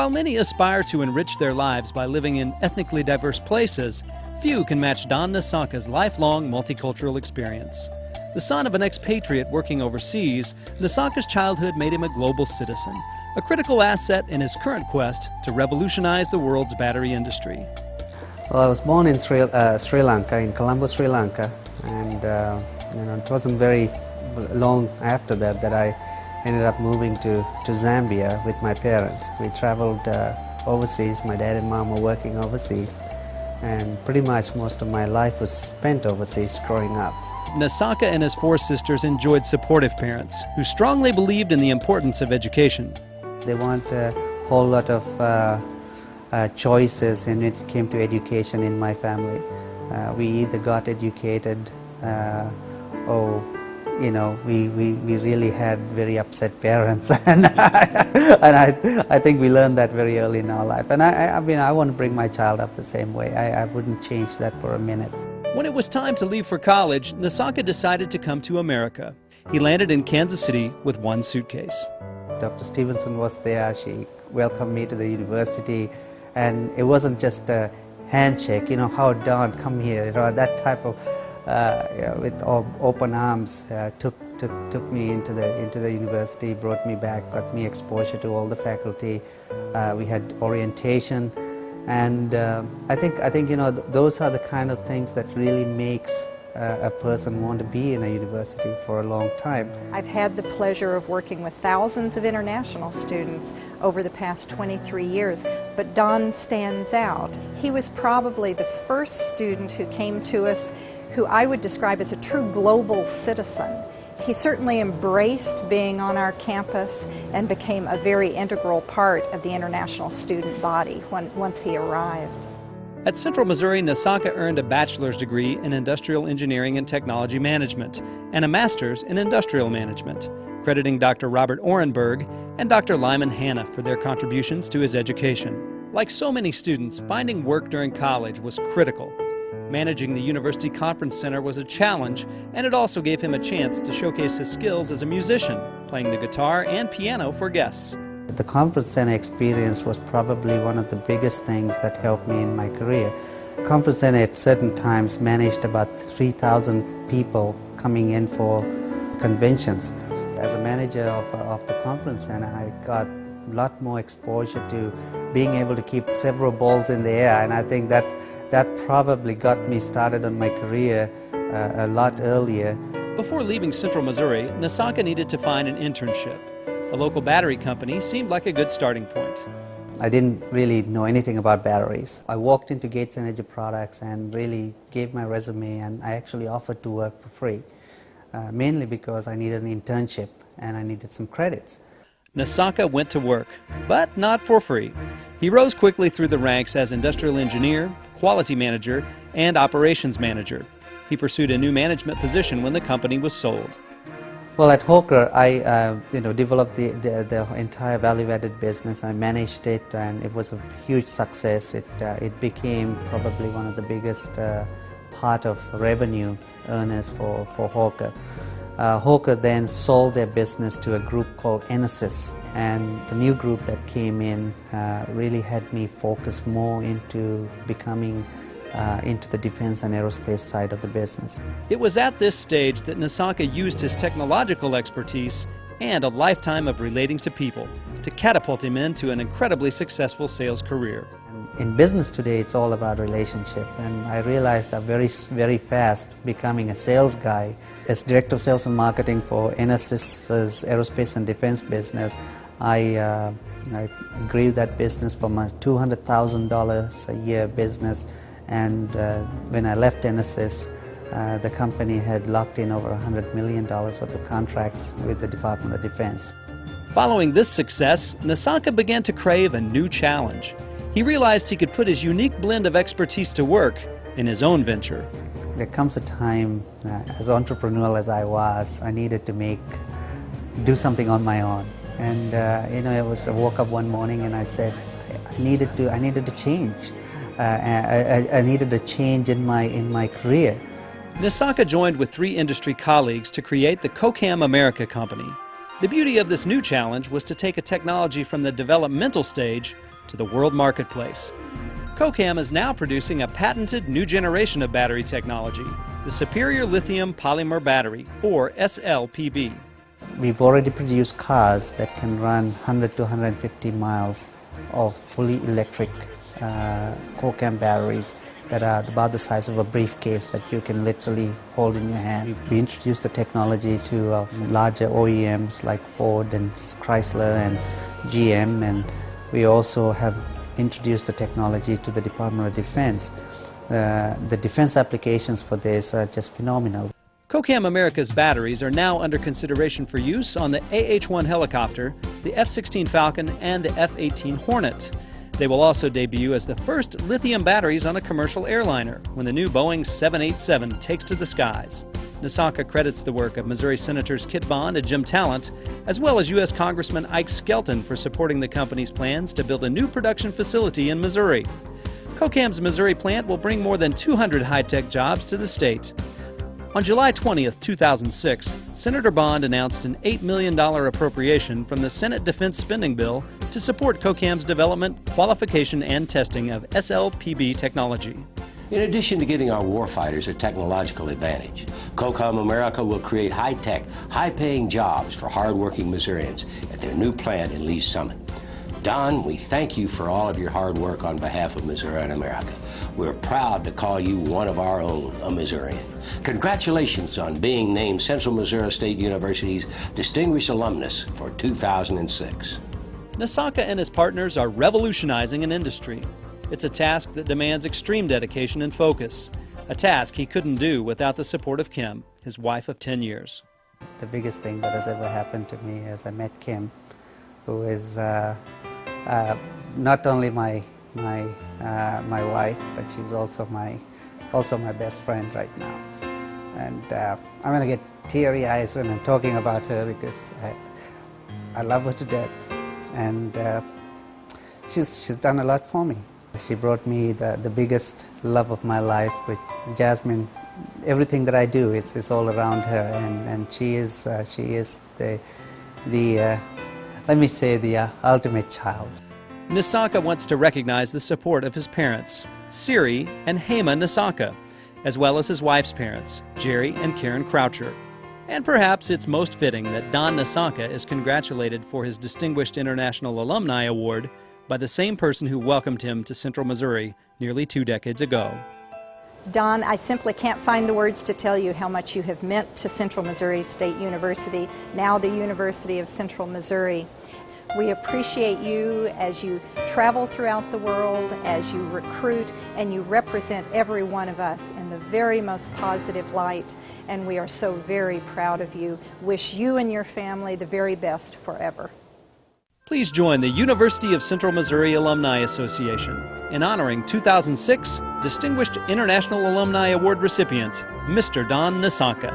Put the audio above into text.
While many aspire to enrich their lives by living in ethnically diverse places, few can match Don Nissanka's lifelong multicultural experience. The son of an expatriate working overseas, Nissanka's childhood made him a global citizen, a critical asset in his current quest to revolutionize the world's battery industry. Well, I was born in Sri Lanka, in Colombo, Sri Lanka, and it wasn't very long after that I ended up moving to Zambia with my parents. We traveled overseas. My dad and mom were working overseas, and pretty much most of my life was spent overseas growing up. Nissanka and his four sisters enjoyed supportive parents who strongly believed in the importance of education. There weren't a whole lot of choices when it came to education in my family. We either got educated or we really had very upset parents, and I think we learned that very early in our life. And I want to bring my child up the same way. I wouldn't change that for a minute. When it was time to leave for college, Nissanka decided to come to America. He landed in Kansas City with one suitcase. Dr. Stevenson was there. She welcomed me to the university, and it wasn't just a handshake. How Don, come here. That type of with open arms took me into the university, brought me back, got me exposure to all the faculty. We had orientation. And I think those are the kind of things that really makes a person want to be in a university for a long time. I've had the pleasure of working with thousands of international students over the past 23 years, but Don stands out. He was probably the first student who came to us who I would describe as a true global citizen. He certainly embraced being on our campus and became a very integral part of the international student body once he arrived. At Central Missouri, Nissanka earned a bachelor's degree in industrial engineering and technology management and a master's in industrial management, crediting Dr. Robert Orenberg and Dr. Lyman Hanna for their contributions to his education. Like so many students, finding work during college was critical. Managing the University Conference Center was a challenge, and it also gave him a chance to showcase his skills as a musician, playing the guitar and piano for guests. The Conference Center experience was probably one of the biggest things that helped me in my career. Conference Center at certain times managed about 3,000 people coming in for conventions. As a manager of the Conference Center, I got a lot more exposure to being able to keep several balls in the air, and I think that probably got me started on my career a lot earlier. Before leaving Central Missouri, Nissanka needed to find an internship. A local battery company seemed like a good starting point. I didn't really know anything about batteries. I walked into Gates Energy Products and really gave my resume, and I actually offered to work for free, mainly because I needed an internship and I needed some credits. Nissanka went to work, but not for free. He rose quickly through the ranks as industrial engineer, quality manager, and operations manager. He pursued a new management position when the company was sold. Well, at Hawker, I developed the entire value-added business. I managed it, and it was a huge success. It became probably one of the biggest part of revenue earners for Hawker. Hawker then sold their business to a group called Enesys, and the new group that came in really had me focus more into becoming into the defense and aerospace side of the business. It was at this stage that Nissanka used his technological expertise and a lifetime of relating to people to catapult him into an incredibly successful sales career. In business today, it's all about relationship, and I realized that very fast becoming a sales guy. As Director of Sales and Marketing for Enesys' aerospace and defense business, I grew that business from a $200,000 a year business, and when I left Enesys, the company had locked in over $100 million worth of contracts with the Department of Defense. Following this success, Nissanka began to crave a new challenge. He realized he could put his unique blend of expertise to work in his own venture. There comes a time, as entrepreneurial as I was, I needed to do something on my own. And I woke up one morning and I said, I needed to change. I needed a change in my career. Nissanka joined with 3 industry colleagues to create the CoCam America company. The beauty of this new challenge was to take a technology from the developmental stage to the world marketplace. CoCam is now producing a patented new generation of battery technology, the Superior Lithium Polymer Battery, or SLPB. We've already produced cars that can run 100 to 150 miles of fully electric CoCam batteries that are about the size of a briefcase that you can literally hold in your hand. We introduced the technology to larger OEMs like Ford and Chrysler and GM, and we also have introduced the technology to the Department of Defense. The defense applications for this are just phenomenal. CoCam America's batteries are now under consideration for use on the AH-1 helicopter, the F-16 Falcon, and the F-18 Hornet. They will also debut as the first lithium batteries on a commercial airliner when the new Boeing 787 takes to the skies. Nissanka credits the work of Missouri Senators Kit Bond and Jim Talent, as well as U.S. Congressman Ike Skelton for supporting the company's plans to build a new production facility in Missouri. CoCam's Missouri plant will bring more than 200 high-tech jobs to the state. On July 20, 2006, Senator Bond announced an $8 million appropriation from the Senate Defense Spending Bill to support CoCam's development, qualification, and testing of SLPB technology. In addition to giving our warfighters a technological advantage, CoCam America will create high-tech, high-paying jobs for hard-working Missourians at their new plant in Lee's Summit. Don, we thank you for all of your hard work on behalf of Missouri and America. We're proud to call you one of our own, a Missourian. Congratulations on being named Central Missouri State University's Distinguished Alumnus for 2006. Nissanka and his partners are revolutionizing an industry. It's a task that demands extreme dedication and focus, a task he couldn't do without the support of Kim, his wife of 10 years. The biggest thing that has ever happened to me is I met Kim, who is not only my wife, but she's also my best friend right now. And I'm going to get teary eyes when I'm talking about her because I love her to death, and she's done a lot for me. She brought me the biggest love of my life with Jasmine. Everything that I do, it's all around her, and she is the let me say the ultimate child. Nissanka wants to recognize the support of his parents, Siri and Hema Nissanka, as well as his wife's parents, Jerry and Karen Croucher. And perhaps it's most fitting that Don Nissanka is congratulated for his Distinguished International Alumni Award by the same person who welcomed him to Central Missouri nearly 2 decades ago. Don, I simply can't find the words to tell you how much you have meant to Central Missouri State University, now the University of Central Missouri. We appreciate you as you travel throughout the world, as you recruit, and you represent every one of us in the very most positive light, and we are so very proud of you. Wish you and your family the very best forever. Please join the University of Central Missouri Alumni Association in honoring 2006 Distinguished International Alumni Award recipient, Mr. Don Nissanka.